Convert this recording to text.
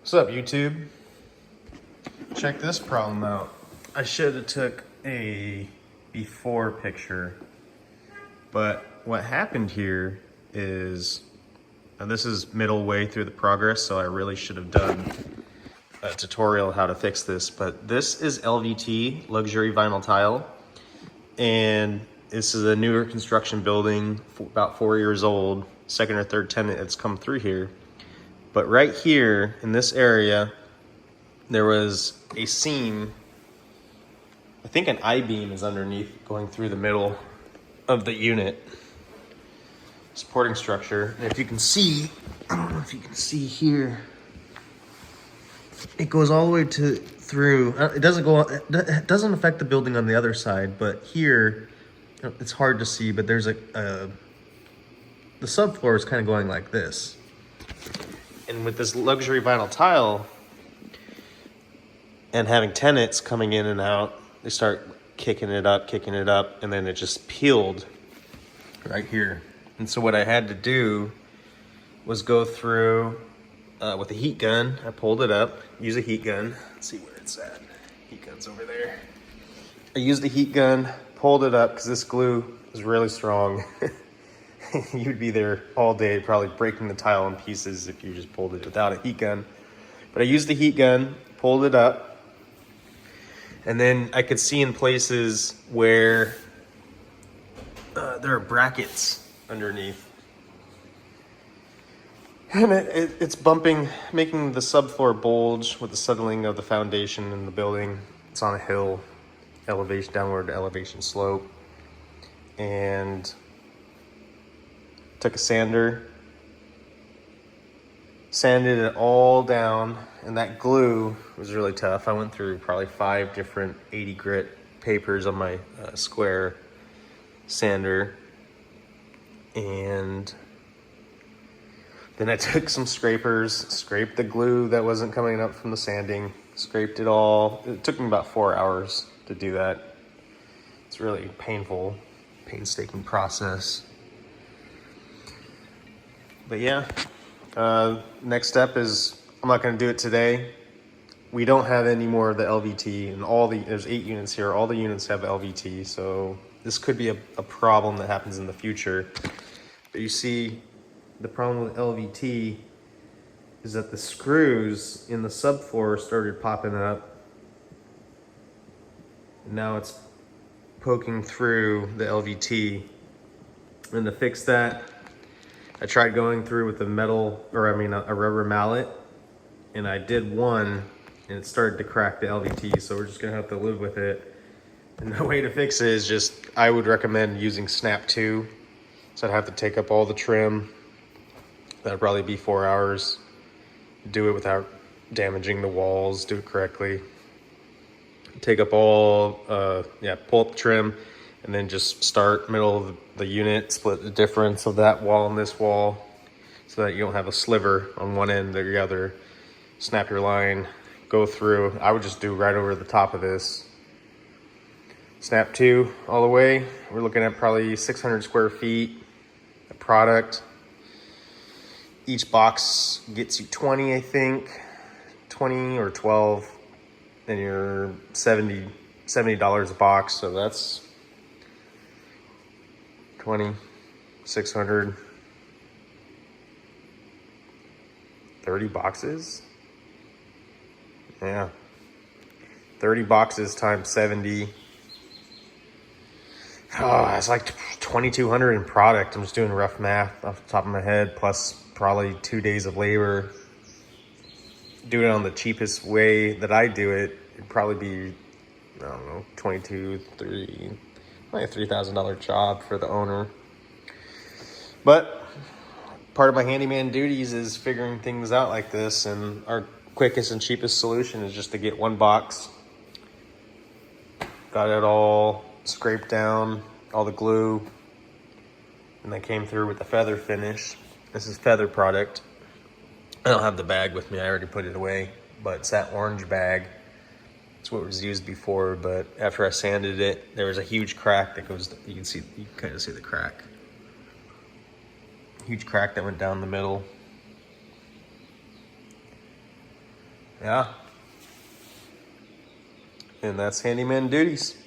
What's up, YouTube? Check this problem out. I should have took a before picture, but what happened here is, this is middle way through the progress, so I really should have done a tutorial how to fix this, but this is LVT, luxury vinyl tile, and this is a newer construction building, about 4 years old, second or third tenant that's come through here. But right here in this area, there was a seam. I think an I-beam is underneath going through the middle of the unit. Supporting structure. And if you can see, I don't know if you can see here, it goes all the way through. It doesn't affect the building on the other side, but here, it's hard to see, but there's the subfloor is kind of going like this. And with this luxury vinyl tile and having tenants coming in and out, they start kicking it up, and then it just peeled right here. And so what I had to do was go through with a heat gun. I pulled it up, use a heat gun. Let's see where it's at. Heat gun's over there. I used the heat gun, pulled it up because this glue is really strong. You'd be there all day probably breaking the tile in pieces if you just pulled it without a heat gun. But I used the heat gun, pulled it up, and then I could see in places where there are brackets underneath. And it's bumping, making the subfloor bulge with the settling of the foundation in the building. It's on a hill, elevation, downward elevation slope. And took a sander, sanded it all down, and that glue was really tough. I went through probably 5 different 80 grit papers on my square sander, and then I took some scrapers, scraped the glue that wasn't coming up from the sanding, scraped it all. It took me about 4 hours to do that. It's really painful, painstaking process. But yeah, next step is, I'm not going to do it today. We don't have any more of the LVT, and there's 8 units here. All the units have LVT, so this could be a problem that happens in the future. But you see, the problem with LVT is that the screws in the subfloor started popping up. And now it's poking through the LVT. And to fix that, I tried going through with a rubber mallet, and I did one, and it started to crack the LVT, so we're just gonna have to live with it. And the way to fix it is just, I would recommend using Snap 2. So I'd have to take up all the trim. That'd probably be 4 hours. Do it without damaging the walls, do it correctly. Take up pull up the trim, and then just start middle of the unit, split the difference of that wall and this wall so that you don't have a sliver on one end or the other. Snap your line, go through. I would just do right over the top of this. Snap 2 all the way. We're looking at probably 600 square feet of product. Each box gets you 20, I think, 20 or 12, and you're $70 a box, so that's 20, 600, 30 boxes. Yeah, 30 boxes times 70. Oh, it's like 2,200 in product. I'm just doing rough math off the top of my head, plus probably 2 days of labor. Doing it on the cheapest way that I do it, it'd probably be, I don't know, like a $3,000 job for the owner. But part of my handyman duties is figuring things out like this, and our quickest and cheapest solution is just to get one box. Got it all scraped down, all the glue, and I came through with the feather finish. This is feather product. I don't have the bag with me, I already put it away, but it's that orange bag. It's what was used before, but after I sanded it, there was a huge crack that goes, you can kind of see the crack. Huge crack that went down the middle. Yeah. And that's handyman duties.